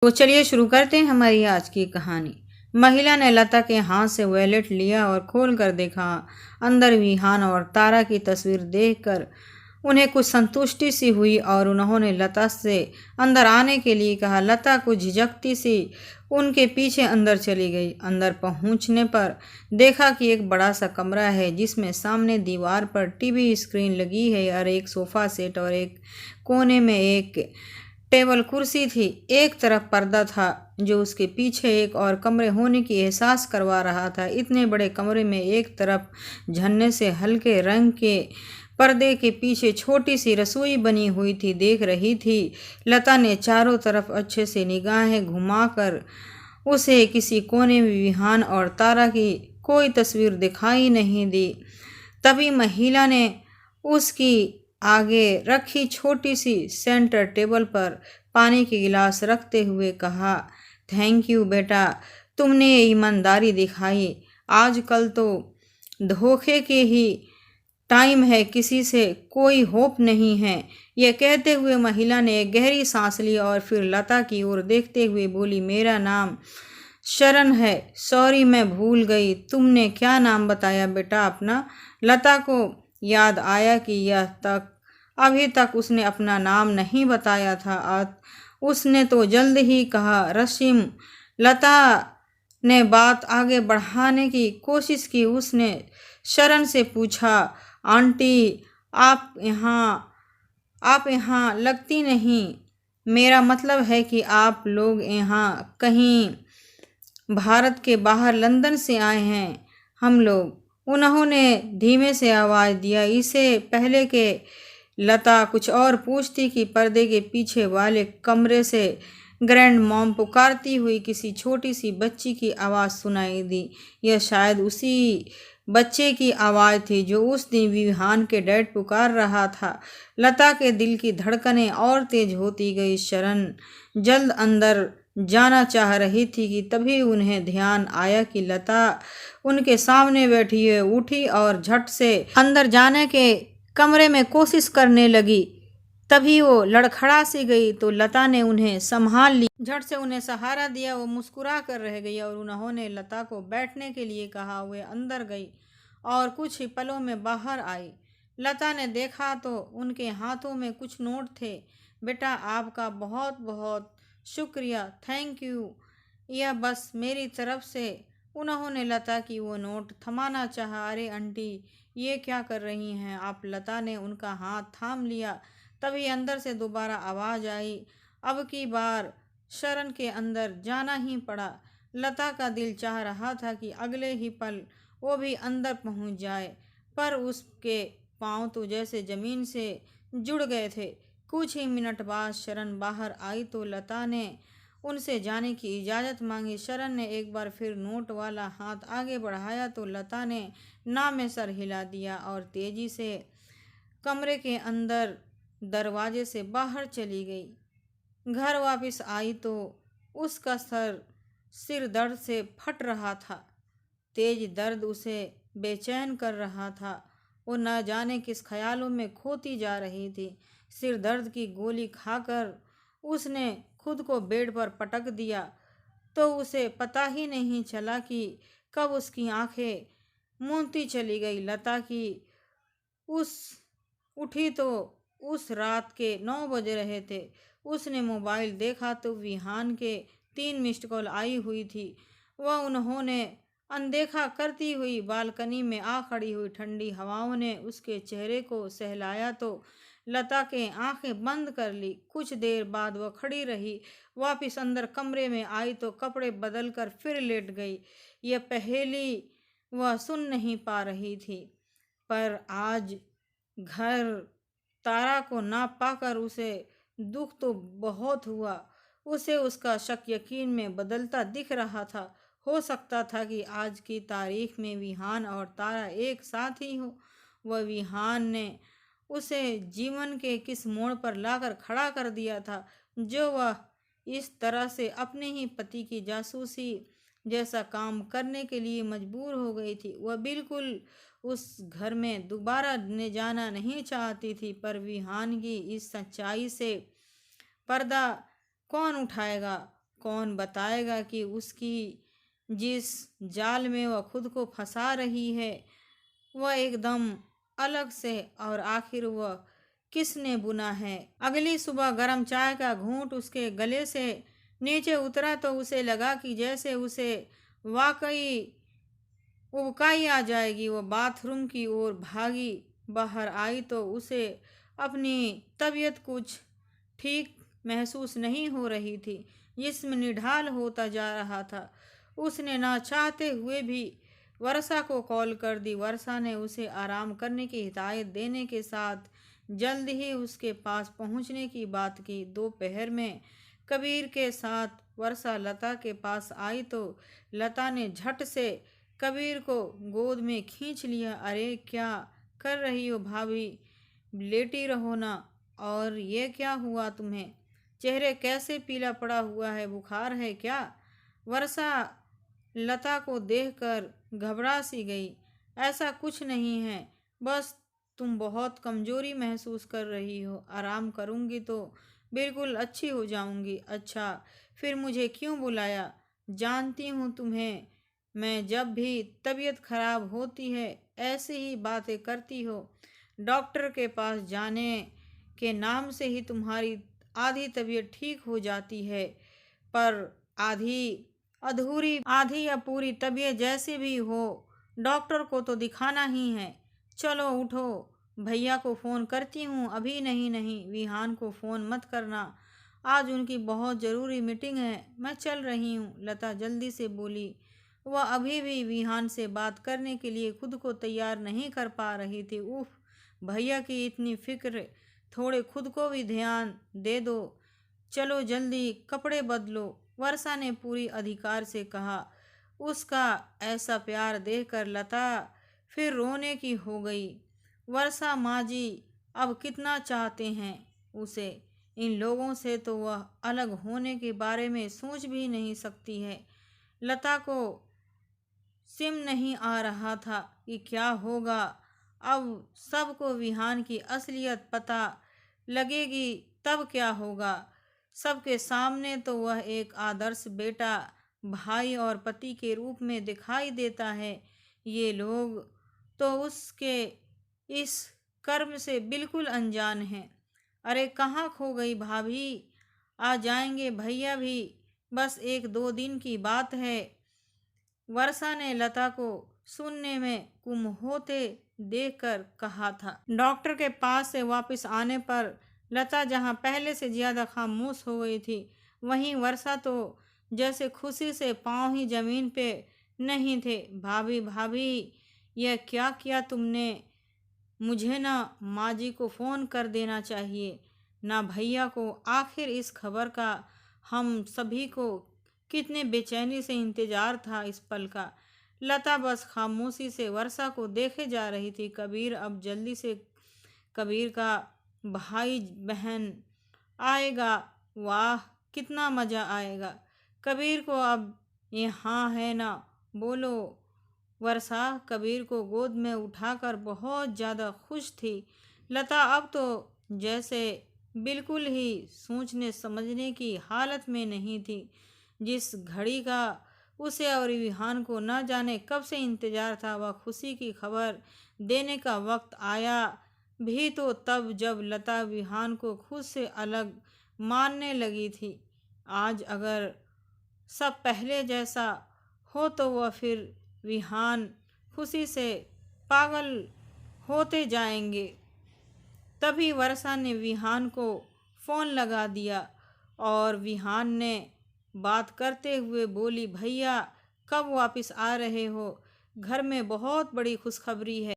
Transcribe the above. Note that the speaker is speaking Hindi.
तो चलिए शुरू करते हैं हमारी आज की कहानी। महिला ने लता के हाथ से वॉलेट लिया और खोल कर देखा। अंदर विहान और तारा की तस्वीर देखकर उन्हें कुछ संतुष्टि सी हुई और उन्होंने लता से अंदर आने के लिए कहा। लता कुछ झिझकती सी उनके पीछे अंदर चली गई। अंदर पहुंचने पर देखा कि एक बड़ा सा कमरा है जिसमें सामने दीवार पर टीवी स्क्रीन लगी है और एक सोफा सेट और एक कोने में एक टेबल कुर्सी थी। एक तरफ पर्दा था जो उसके पीछे एक और कमरे होने की एहसास करवा रहा था। इतने बड़े कमरे में एक तरफ झन्ने से हल्के रंग के पर्दे के पीछे छोटी सी रसोई बनी हुई थी। देख रही थी लता ने चारों तरफ अच्छे से निगाहें घुमाकर। उसे किसी कोने में विहान और तारा की कोई तस्वीर दिखाई नहीं दी। तभी महिला ने उसकी आगे रखी छोटी सी सेंटर टेबल पर पानी के गिलास रखते हुए कहा, थैंक यू बेटा, तुमने ईमानदारी दिखाई। आजकल तो धोखे के ही टाइम है, किसी से कोई होप नहीं है। यह कहते हुए महिला ने एक गहरी सांस ली और फिर लता की ओर देखते हुए बोली, मेरा नाम शरण है। सॉरी मैं भूल गई। तुमने क्या नाम बताया बेटा अपना? लता को याद आया कि अभी तक उसने अपना नाम नहीं बताया था। उसने तो जल्द ही कहा, रशीम। लता ने बात आगे बढ़ाने की कोशिश की। उसने शरण से पूछा, आंटी आप यहाँ लगती नहीं। मेरा मतलब है कि आप लोग यहाँ कहीं भारत के बाहर लंदन से आए हैं हम लोग। उन्होंने धीमे से आवाज़ दिया। इससे पहले के लता कुछ और पूछती कि पर्दे के पीछे वाले कमरे से ग्रैंड मॉम पुकारती हुई किसी छोटी सी बच्ची की आवाज़ सुनाई दी। यह शायद उसी बच्चे की आवाज़ थी जो उस दिन विहान के डैड पुकार रहा था। लता के दिल की धड़कनें और तेज होती गई। शरण जल्द अंदर जाना चाह रही थी कि तभी उन्हें ध्यान आया कि लता उनके सामने बैठी है। उठी और झट से अंदर जाने के कमरे में कोशिश करने लगी। तभी वो लड़खड़ा सी गई तो लता ने उन्हें संभाल ली, झट से उन्हें सहारा दिया। वो मुस्कुरा कर रह गई और उन्होंने लता को बैठने के लिए कहा। वे अंदर गई और कुछ ही पलों में बाहर आई। लता ने देखा तो उनके हाथों में कुछ नोट थे। बेटा आपका बहुत बहुत शुक्रिया, थैंक यू। यह बस मेरी तरफ से। उन्होंने लता की वो नोट थमाना चाहा। अरे आंटी, ये क्या कर रही हैं आप? लता ने उनका हाथ थाम लिया। तभी अंदर से दोबारा आवाज़ आई। अब की बार शरण के अंदर जाना ही पड़ा। लता का दिल चाह रहा था कि अगले ही पल वो भी अंदर पहुंच जाए, पर उसके पांव तो जैसे ज़मीन से जुड़ गए थे। कुछ ही मिनट बाद शरण बाहर आई तो लता ने उनसे जाने की इजाज़त मांगी। शरण ने एक बार फिर नोट वाला हाथ आगे बढ़ाया तो लता ने ना में सर हिला दिया और तेजी से कमरे के अंदर दरवाजे से बाहर चली गई। घर वापस आई तो उसका सिर दर्द से फट रहा था। तेज दर्द उसे बेचैन कर रहा था। वो न जाने किस ख्यालों में खोती जा रही थी। सिर दर्द की गोली खाकर उसने खुद को बेड पर पटक दिया तो उसे पता ही नहीं चला कि कब उसकी आंखें मूंदती चली गई। लता की उस उठी तो उस रात के 9 बज रहे थे। उसने मोबाइल देखा तो विहान के 3 मिस्ड कॉल आई हुई थी। वह उन्होंने अनदेखा करती हुई बालकनी में आ खड़ी हुई। ठंडी हवाओं ने उसके चेहरे को सहलाया तो लता के आंखें बंद कर ली। कुछ देर बाद वह खड़ी रही, वापस अंदर कमरे में आई तो कपड़े बदल कर फिर लेट गई। यह पहेली वह सुन नहीं पा रही थी, पर आज घर तारा को ना पाकर उसे दुख तो बहुत हुआ। उसे उसका शक यकीन में बदलता दिख रहा था। हो सकता था कि आज की तारीख में विहान और तारा एक साथ ही हो। वह विहान ने उसे जीवन के किस मोड़ पर लाकर खड़ा कर दिया था जो वह इस तरह से अपने ही पति की जासूसी जैसा काम करने के लिए मजबूर हो गई थी। वह बिल्कुल उस घर में दोबारा जाना नहीं चाहती थी, पर विहान की इस सच्चाई से पर्दा कौन उठाएगा? कौन बताएगा कि उसकी जिस जाल में वह खुद को फंसा रही है वह एकदम अलग से, और आखिर वह किसने बुना है। अगली सुबह गर्म चाय का घूंट उसके गले से नीचे उतरा तो उसे लगा कि जैसे उसे वाकई उबकाई आ जाएगी। वो बाथरूम की ओर भागी। बाहर आई तो उसे अपनी तबीयत कुछ ठीक महसूस नहीं हो रही थी। जिस्म निढाल होता जा रहा था। उसने ना चाहते हुए भी वर्षा को कॉल कर दी। वर्षा ने उसे आराम करने की हिदायत देने के साथ जल्द ही उसके पास पहुंचने की बात की। दोपहर में कबीर के साथ वर्षा लता के पास आई तो लता ने झट से कबीर को गोद में खींच लिया। अरे क्या कर रही हो भाभी, लेटी रहो ना। और ये क्या हुआ तुम्हें? चेहरे कैसे पीला पड़ा हुआ है, बुखार है क्या? वर्षा लता को देखकर घबरा सी गई। ऐसा कुछ नहीं है, बस तुम बहुत कमजोरी महसूस कर रही हो। आराम करूंगी तो बिल्कुल अच्छी हो जाऊंगी। अच्छा, फिर मुझे क्यों बुलाया? जानती हूँ तुम्हें, मैं जब भी तबीयत खराब होती है ऐसी ही बातें करती हो। डॉक्टर के पास जाने के नाम से ही तुम्हारी आधी तबीयत ठीक हो जाती है, पर आधी अधूरी, आधी या पूरी तबीयत जैसी भी हो, डॉक्टर को तो दिखाना ही है। चलो उठो, भैया को फ़ोन करती हूँ। अभी नहीं, विहान को फ़ोन मत करना, आज उनकी बहुत ज़रूरी मीटिंग है। मैं चल रही हूँ, लता जल्दी से बोली। वह अभी भी विहान से बात करने के लिए खुद को तैयार नहीं कर पा रही थी। उफ, भैया की इतनी फिक्र, थोड़े खुद को भी ध्यान दे दो। चलो जल्दी कपड़े बदलो, वर्षा ने पूरी अधिकार से कहा। उसका ऐसा प्यार देखकर लता फिर रोने की हो गई। वर्षा माँ जी अब कितना चाहते हैं उसे, इन लोगों से तो वह अलग होने के बारे में सोच भी नहीं सकती है। लता को सिम नहीं आ रहा था कि क्या होगा। अब सबको विहान की असलियत पता लगेगी तब क्या होगा। सबके सामने तो वह एक आदर्श बेटा, भाई और पति के रूप में दिखाई देता है। ये लोग तो उसके इस कर्म से बिल्कुल अनजान हैं। अरे कहाँ खो गई भाभी? आ जाएंगे भैया भी, बस 1-2 दिन की बात है। वर्षा ने लता को सुनने में गुम होते देखकर कहा था। डॉक्टर के पास से वापस आने पर लता जहाँ पहले से ज़्यादा खामोश हो गई थी, वहीं वर्षा तो जैसे खुशी से पाँव ही जमीन पे नहीं थे। भाभी भाभी, यह क्या किया तुमने? मुझे ना माँ जी को फ़ोन कर देना चाहिए, ना भैया को। आखिर इस खबर का हम सभी को कितने बेचैनी से इंतज़ार था इस पल का। लता बस खामोशी से वर्षा को देखे जा रही थी। कबीर अब जल्दी से, कबीर का भाई बहन आएगा, वाह कितना मज़ा आएगा। कबीर को अब यहाँ है ना, बोलो। वर्षा कबीर को गोद में उठाकर बहुत ज़्यादा खुश थी। लता अब तो जैसे बिल्कुल ही सोचने समझने की हालत में नहीं थी। जिस घड़ी का उसे और विहान को न जाने कब से इंतज़ार था, वह खुशी की खबर देने का वक्त आया भी तो तब जब लता विहान को खुद से अलग मानने लगी थी। आज अगर सब पहले जैसा हो तो वह फिर विहान खुशी से पागल होते जाएंगे। तभी वर्षा ने विहान को फ़ोन लगा दिया और विहान ने बात करते हुए बोली, भैया कब वापस आ रहे हो? घर में बहुत बड़ी खुशखबरी है।